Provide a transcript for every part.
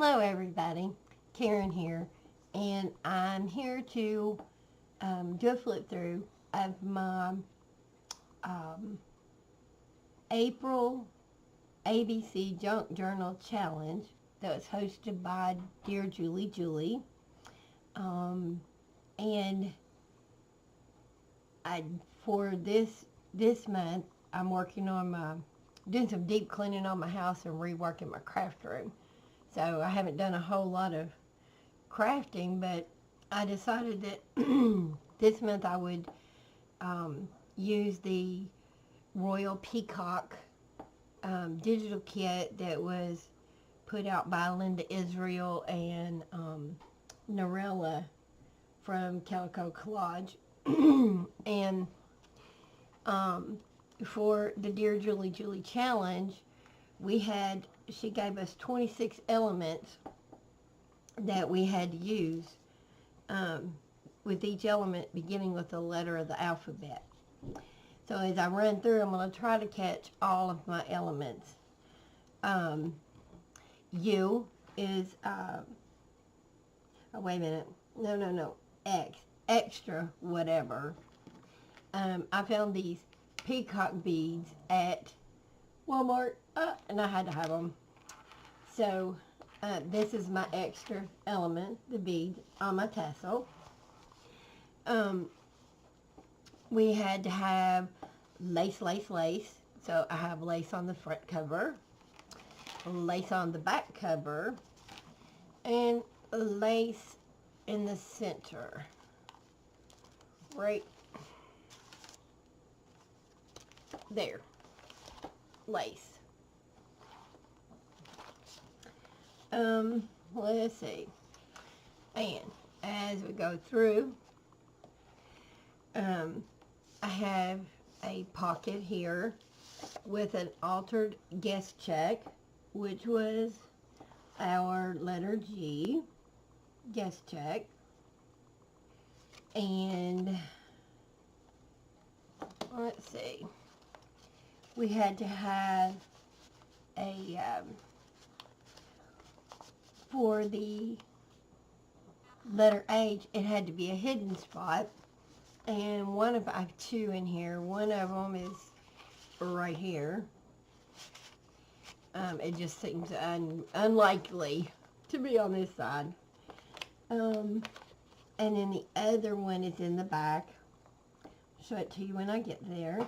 Hello everybody, Karen here, and I'm here to do a flip through of my um, April ABC Junk Journal Challenge that was hosted by Dear Julie Julie. And for this month, I'm working on doing some deep cleaning on my house and reworking my craft room. So I haven't done a whole lot of crafting, but I decided that this month I would use the Royal Peacock digital kit that was put out by Linda Israel and Norella from Calico Collage. And for the Dear Julie Julie challenge, she gave us 26 elements that we had to use, with each element beginning with the letter of the alphabet. So as I run through, I'm going to try to catch all of my elements. U is, oh wait a minute, no, X, extra whatever. I found these peacock beads at Walmart, and I had to have them. So this is my extra element, the bead on my tassel. We had to have lace. So I have lace on the front cover, lace on the back cover, and lace in the center, right there, lace. Let's see, and as we go through, I have a pocket here with an altered guest check, which was our letter G, guest check, and let's see, we had to have a for the letter H, it had to be a hidden spot, and I have two in here. One of them is right here. It just seems unlikely to be on this side. And then the other one is in the back. I'll show it to you when I get there.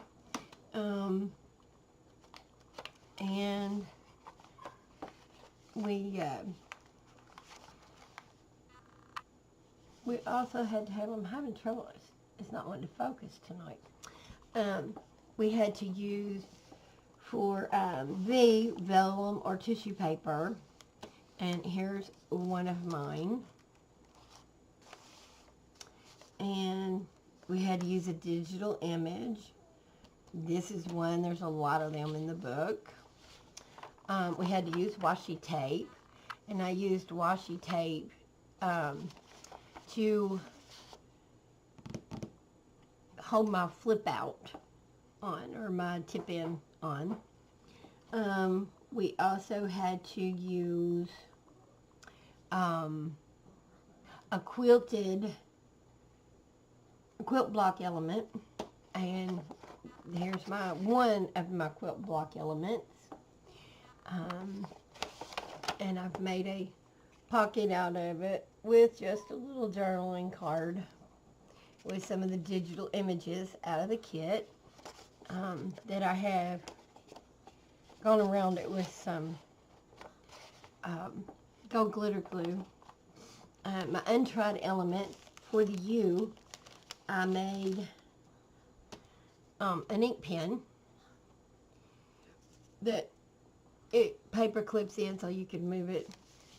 And we also had to have, I'm having trouble, it's not wanting to focus tonight. We had to use for the vellum or tissue paper, and here's one of mine. And we had to use a digital image. This is one, there's a lot of them in the book. We had to use washi tape, and I used washi tape to hold my flip out on, or my tip in on. We also had to use a quilt block element, and here's one of my quilt block elements. And I've made a pocket out of it with just a little journaling card with some of the digital images out of the kit, that I have gone around it with some gold glitter glue. My untried element for the U, I made an ink pen that it paper clips in so you can move it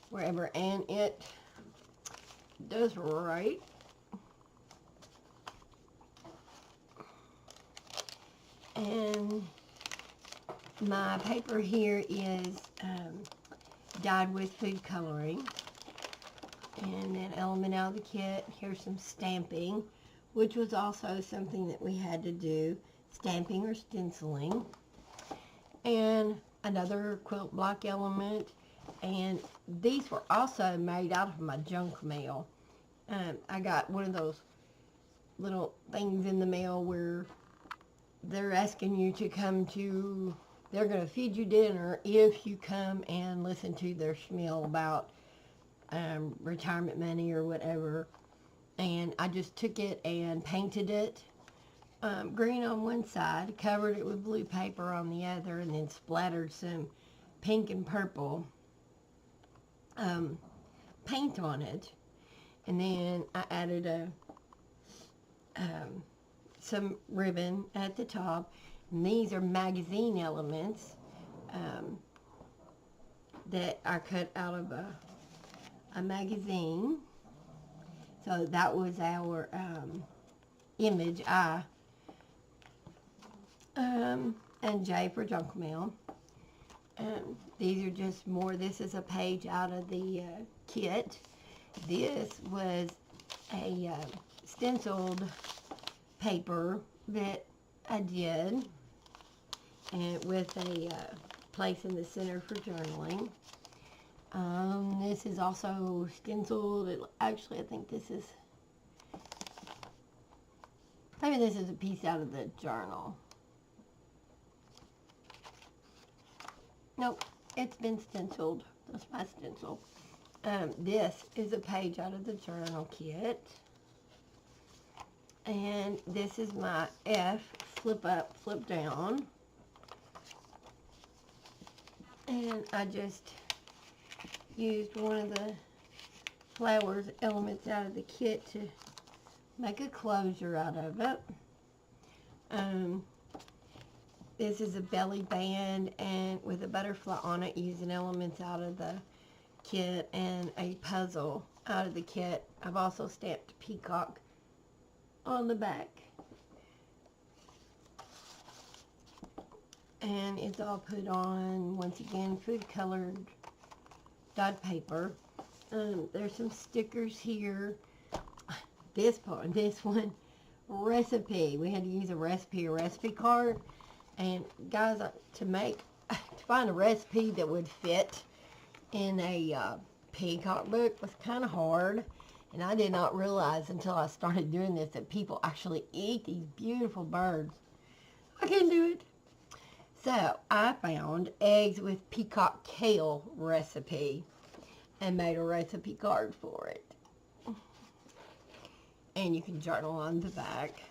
wherever, and it does right. And my paper here is dyed with food coloring. And an element out of the kit, here's some stamping, which was also something that we had to do, stamping or stenciling. And another quilt block element And these were also made out of my junk mail. I got one of those little things in the mail where they're asking you to come to, they're going to feed you dinner if you come and listen to their spiel about retirement money or whatever. And I just took it and painted it green on one side, covered it with blue paper on the other, and then splattered some pink and purple paint on it. And then I added some ribbon at the top. And these are magazine elements that I cut out of a magazine. So that was our image, I and J for junk mail. These are just more, this is a page out of the kit. This was a stenciled paper that I did, and with a place in the center for journaling. This is also stenciled. Actually, I think this is, maybe this is a piece out of the journal. Nope, it's been stenciled. That's my stencil. This is a page out of the journal kit. And this is my F, flip up, flip down. And I just used one of the flowers elements out of the kit to make a closure out of it. This is a belly band and with a butterfly on it, using elements out of the kit and a puzzle out of the kit. I've also stamped peacock on the back. And it's all put on, once again, food colored dyed paper. There's some stickers here. This one, recipe. We had to use a recipe card. And guys, to find a recipe that would fit in a peacock book was kind of hard. And I did not realize until I started doing this that people actually eat these beautiful birds. I can't do it. So I found eggs with peacock kale recipe and made a recipe card for it. And you can journal on the back.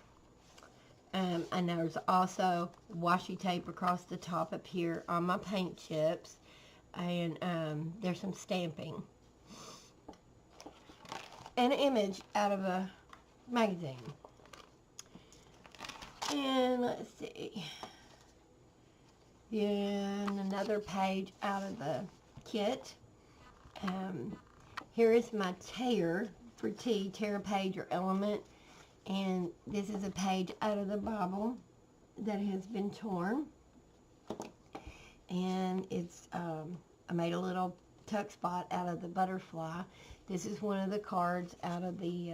And there's also washi tape across the top up here on my paint chips. And there's some stamping. And an image out of a magazine. And let's see. Then another page out of the kit. Here is my tear for T, tear page or element. And this is a page out of the Bible that has been torn. And it's, I made a little tuck spot out of the butterfly. This is one of the cards out of the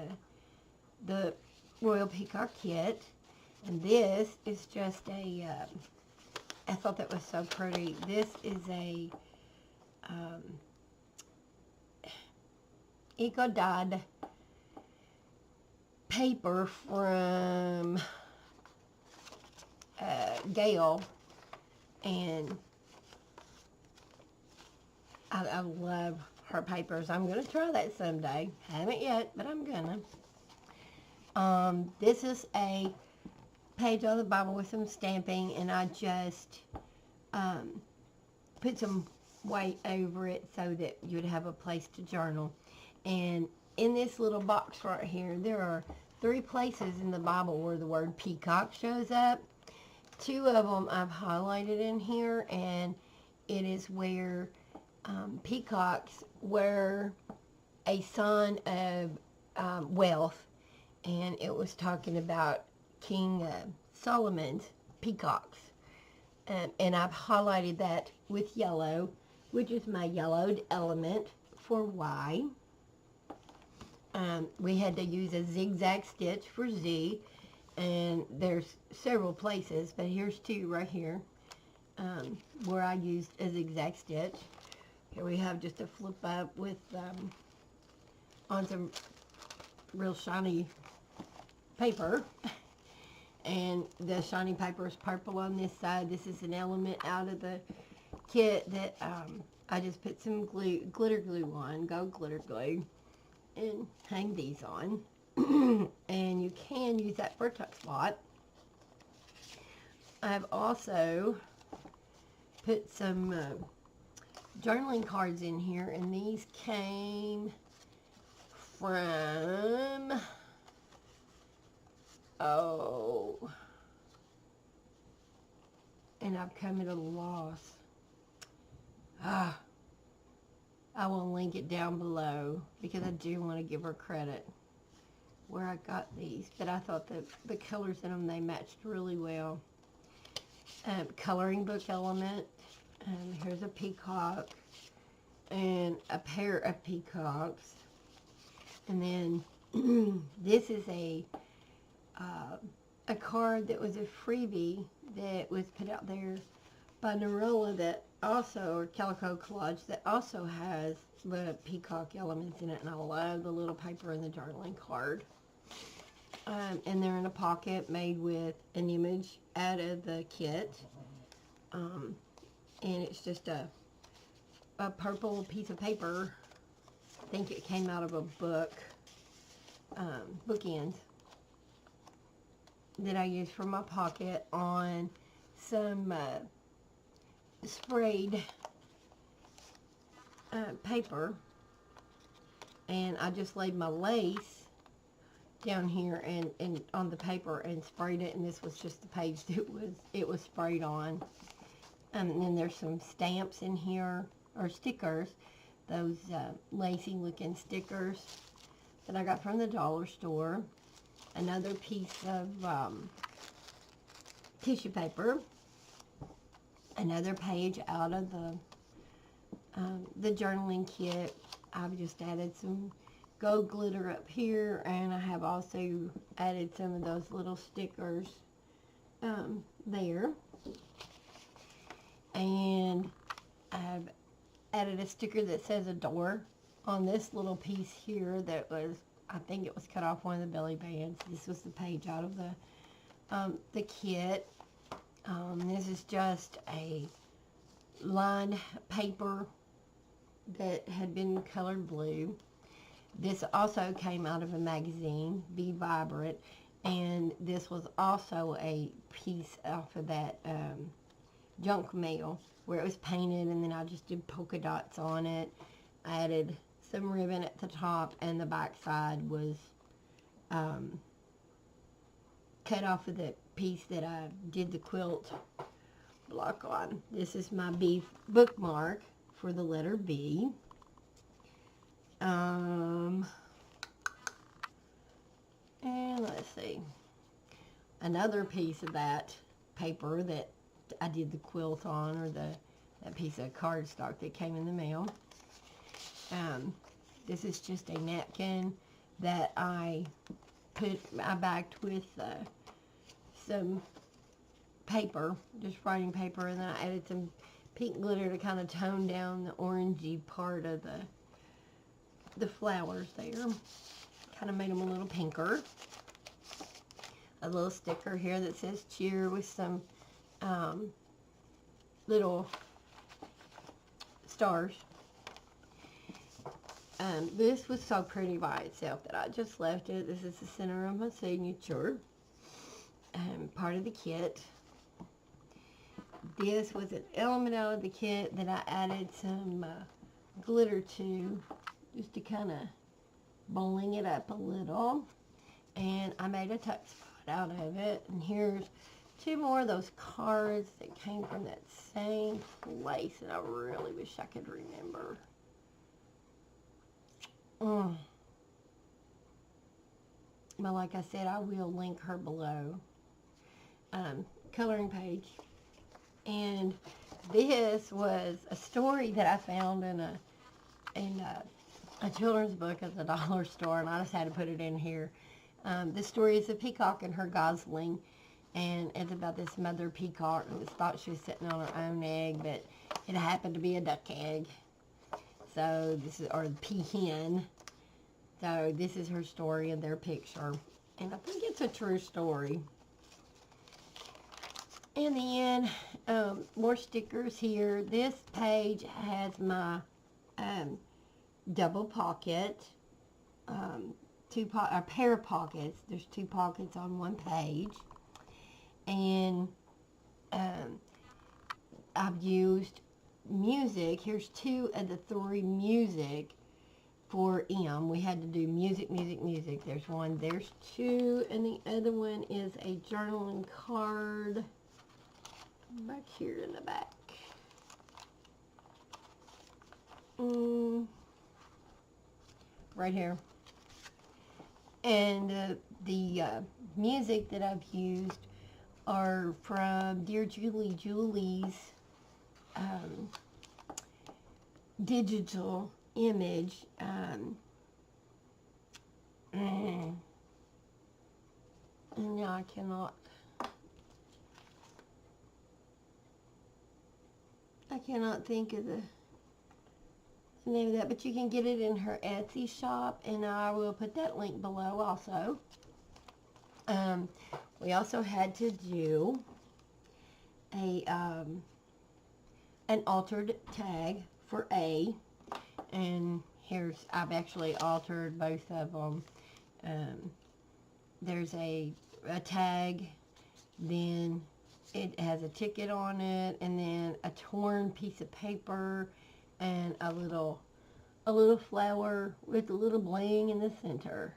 Royal Peacock kit. And this is just a, I thought that was so pretty. This is a Eco dyed paper from Gail, and I love her papers. I'm going to try that someday. Haven't yet, but I'm going to. This is a page of the Bible with some stamping, and I just put some weight over it so that you would have a place to journal. And in this little box right here, there are 3 places in the Bible where the word peacock shows up. 2 of them I've highlighted in here, and it is where peacocks were a sign of wealth, and it was talking about King Solomon's peacocks. And I've highlighted that with yellow, which is my yellowed element for Y. We had to use a zigzag stitch for Z, and there's several places, but here's 2 right here where I used a zigzag stitch. Here we have just a flip up with on some real shiny paper. And the shiny paper is purple on this side. This is an element out of the kit that I just put some glitter glue on, gold glitter glue, and hang these on. And you can use that for a tuck spot. I've also put some journaling cards in here, and these came from, and I've come at a loss. I will link it down below because I do want to give her credit where I got these, but I thought that the colors in them, they matched really well. Coloring book element. Here's a peacock and a pair of peacocks, and then this is a card that was a freebie that was put out there by Narilla, that also, or Calico Collage, that also has the peacock elements in it, and I love the little paper in the journaling card. And they're in a pocket made with an image out of the kit, and it's just a purple piece of paper. I think it came out of a book, bookends, that I used for my pocket on some sprayed paper, and I just laid my lace down here and on the paper and sprayed it, and this was just the page that it was sprayed on. And then there's some stamps in here, or stickers, those lacy looking stickers that I got from the dollar store. Another piece of tissue paper, another page out of the journaling kit. I've just added some gold glitter up here, and I have also added some of those little stickers there. And I've added a sticker that says adore on this little piece here that was, I think it was cut off one of the belly bands. This was the page out of the kit. This is just a lined paper that had been colored blue. This also came out of a magazine, Be Vibrant, and this was also a piece off of that junk mail where it was painted, and then I just did polka dots on it. I added some ribbon at the top, and the back side was cut off of the piece that I did the quilt block on. This is my B bookmark for the letter B. And let's see, another piece of that paper that I did the quilt on, or that piece of cardstock that came in the mail. This is just a napkin that I backed with some paper, just writing paper, and then I added some pink glitter to kind of tone down the orangey part of the flowers there. Kind of made them a little pinker. A little sticker here that says cheer with some little stars. This was so pretty by itself that I just left it. This is the center of my signature. Part of the kit. This was an element out of the kit that I added some glitter to, just to kind of bowling it up a little. And I made a tuck spot out of it. And here's two more of those cards that came from that same place that I really wish I could remember. But like I said, I will link her below. Coloring page. And this was a story that I found in a children's book at the dollar store, and I just had to put it in here. This story is a peacock and her gosling, and it's about this mother peacock who thought she was sitting on her own egg, but it happened to be a duck egg. So this is, or the peahen. So this is her story and their picture. And I think it's a true story. And then more stickers here. This page has my double pocket, a pair of pockets. There's 2 pockets on one page. And I've used music. Here's 2 of the 3 music for M. We had to do music. There's 1, there's 2, and the other one is a journaling card back here in the back. Right here. And the music that I've used are from Dear Julie Julie's digital image. And now I cannot think of the name of that, but you can get it in her Etsy shop, and I will put that link below also. We also had to do an altered tag for A, and I've actually altered both of them. There's a tag, then it has a ticket on it, and then a torn piece of paper, and a little flower with a little bling in the center.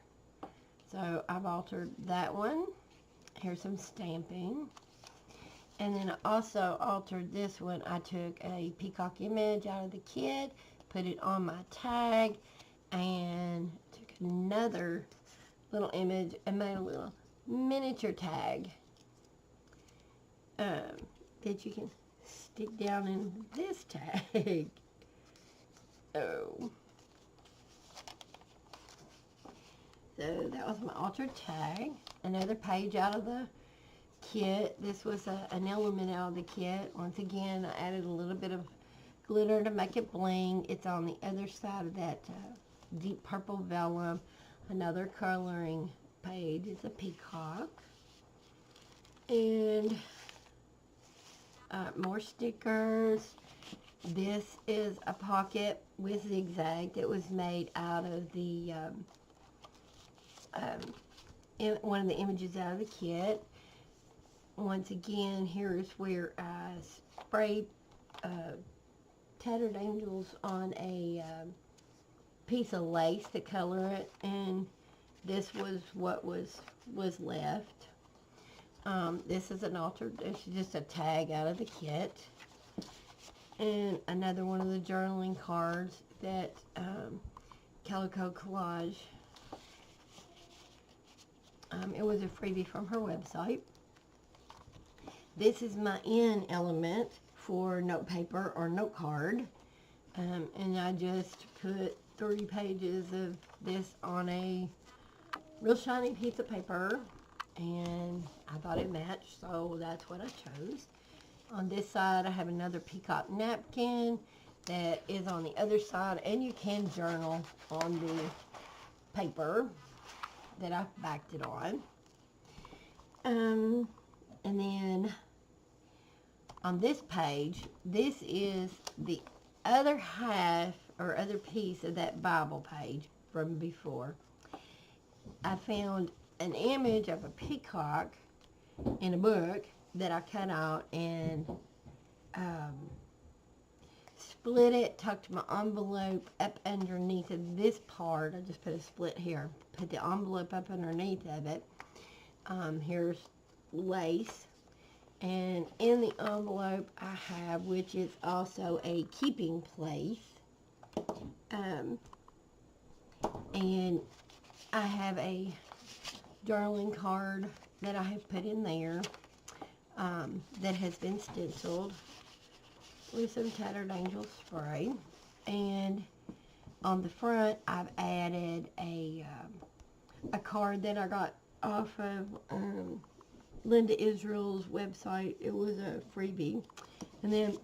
So I've altered that one. Here's some stamping. And then I also altered this one. I took a peacock image out of the kit, put it on my tag, and took another little image and made a little miniature tag that you can stick down in this tag. Oh. So that was my altered tag. Another page out of the kit. This was an element out of the kit. Once again, I added a little bit of glitter to make it bling. It's on the other side of that deep purple vellum. Another coloring page. It's a peacock. And more stickers. This is a pocket with zigzag that was made out of the one of the images out of the kit. Once again, here's where I sprayed Tattered Angels on a piece of lace to color it, and this was what was left. This is an altered, it's just a tag out of the kit. And another one of the journaling cards that Calico Collage. It was a freebie from her website. This is my N element for note paper or note card. And I just put 3 pages of this on a real shiny piece of paper. And I thought it matched, so that's what I chose. On this side, I have another peacock napkin that is on the other side, and you can journal on the paper that I backed it on. And then on this page, this is the other half or other piece of that Bible page from before. I found an image of a peacock in a book that I cut out and split it, tucked my envelope up underneath of this part. I just put a split here, put the envelope up underneath of it. Here's lace, and in the envelope I have, which is also a keeping place, and I have a journaling card that I have put in there that has been stenciled with some Tattered Angel spray. And on the front, I've added a card that I got off of Linda Israel's website. It was a freebie. And then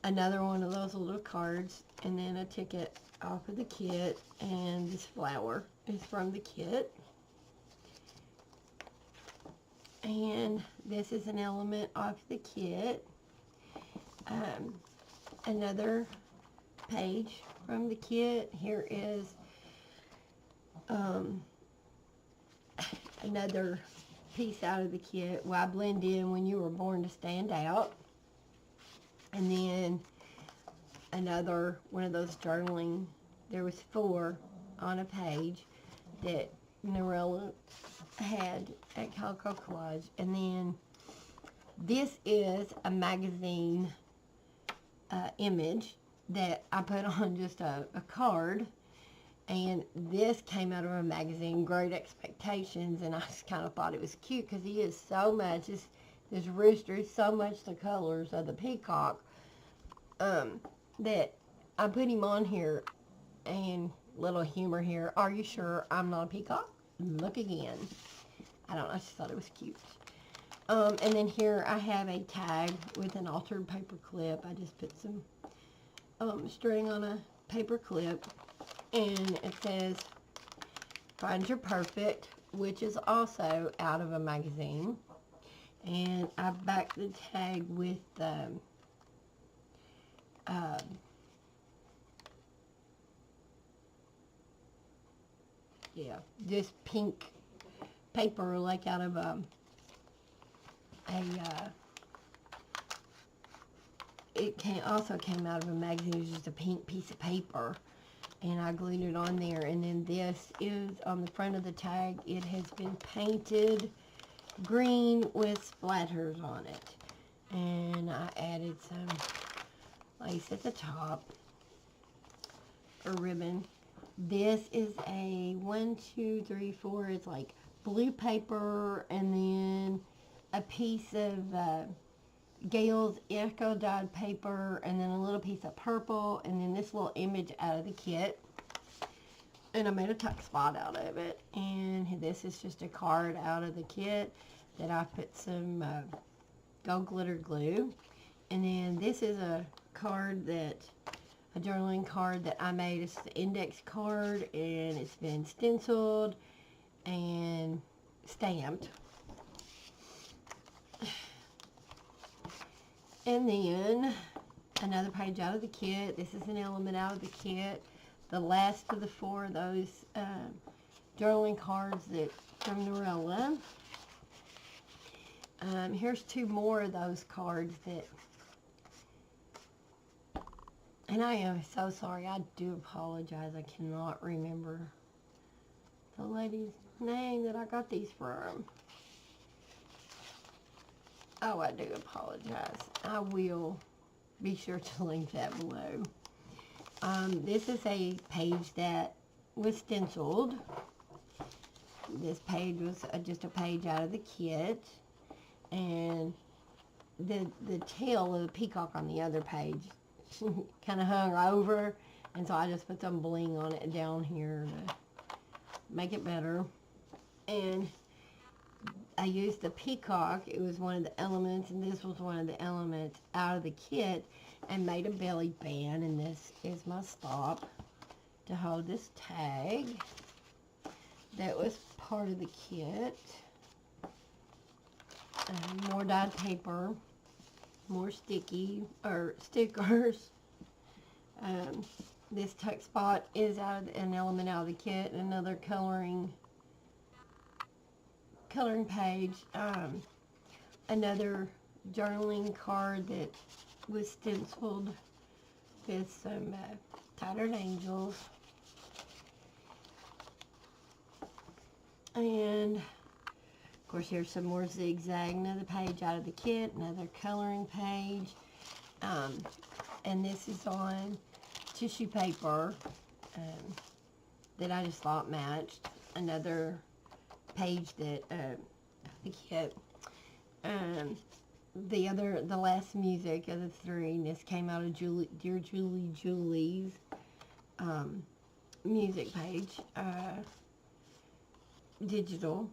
another one of those little cards, and then a ticket off of the kit, and this flower is from the kit. And this is an element off the kit. Another page from the kit. Here is another piece out of the kit. Why blend in when you were born to stand out. And then another one of those journaling. There was 4 on a page that Norella had at Calico Collage. And then this is a magazine image that I put on just a card, and this came out of a magazine, Great Expectations, and I just kind of thought it was cute because he is so much, this rooster is so much the colors of the peacock, that I put him on here. And little humor here, are you sure I'm not a peacock? Look again. I don't know, I just thought it was cute. And then here I have a tag with an altered paper clip. I just put some string on a paper clip, and it says Find Your Perfect, which is also out of a magazine. And I backed the tag with yeah, this pink paper, like out of it also came out of a magazine. It was just a pink piece of paper, and I glued it on there. And then this is on the front of the tag. It has been painted green with splatters on it, and I added some lace at the top, a ribbon. This is a 1, 2, 3, 4. It's like blue paper, and then a piece of Gale's Echo dyed paper, and then a little piece of purple, and then this little image out of the kit. And I made a tuck spot out of it. And this is just a card out of the kit that I put some gold glitter glue. And then this is a card a journaling card that I made. It's the index card, and it's been stenciled and stamped. And then another page out of the kit. This is an element out of the kit. The last of the 4 of those journaling cards from Norella. Here's 2 more of those cards and I am so sorry. I do apologize. I cannot remember the lady's name that I got these from. Oh, I do apologize. I will be sure to link that below. This is a page that was stenciled. This page was just a page out of the kit. And the tail of the peacock on the other page kind of hung over. And so I just put some bling on it down here to make it better. And I used the peacock. It was one of the elements, and this was one of the elements out of the kit, and made a belly band. And this is my stop to hold this tag that was part of the kit. More dyed paper, more stickers. This tuck spot is out of an element out of the kit. Another coloring page. Another journaling card that was stenciled with some tattered angels. And of course, here's some more zigzag. Another page out of the kit. Another coloring page. And this is on tissue paper that I just thought matched. Another page that the kit. The last music of the 3. And this came out of Dear Julie's music page, digital.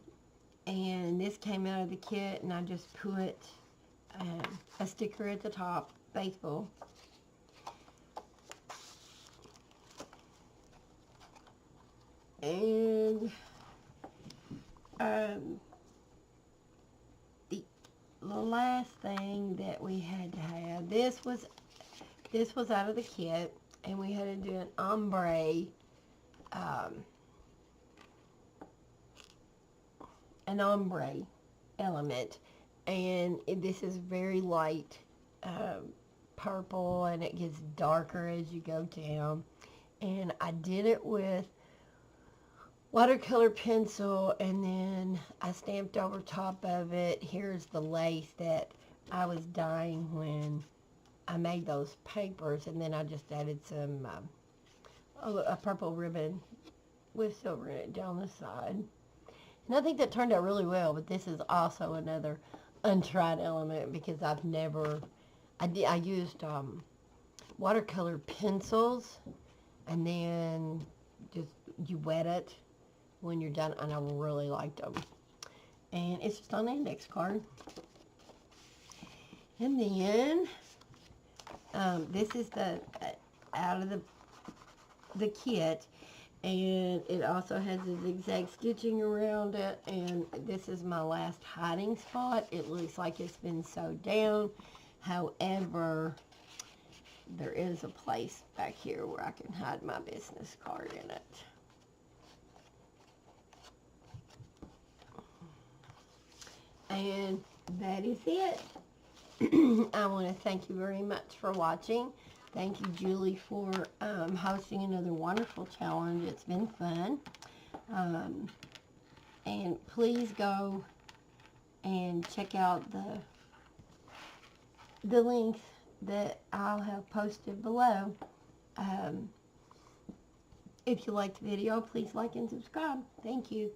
And this came out of the kit, and I just put a sticker at the top, faithful, And um, the last thing that we had to have, this was out of the kit, and we had to do um, an ombre element, and this is very light purple, and it gets darker as you go down. And I did it with watercolor pencil, and then I stamped over top of it. Here's the lace that I was dyeing when I made those papers, and then I just added some a purple ribbon with silver in it down the side. And I think that turned out really well, but this is also another untried element because I've never, I used watercolor pencils, and then just you wet it when you're done, and I really liked them. And it's just on the index card. And then this is the out of the kit, and it also has a zigzag stitching around it, and this is my last hiding spot. It looks like it's been sewed down. However, there is a place back here where I can hide my business card in it. And that is it. I want to thank you very much for watching. Thank you, Julie, for hosting another wonderful challenge. It's been fun. And please go and check out the links that I'll have posted below. If you liked the video, please like and subscribe. Thank you.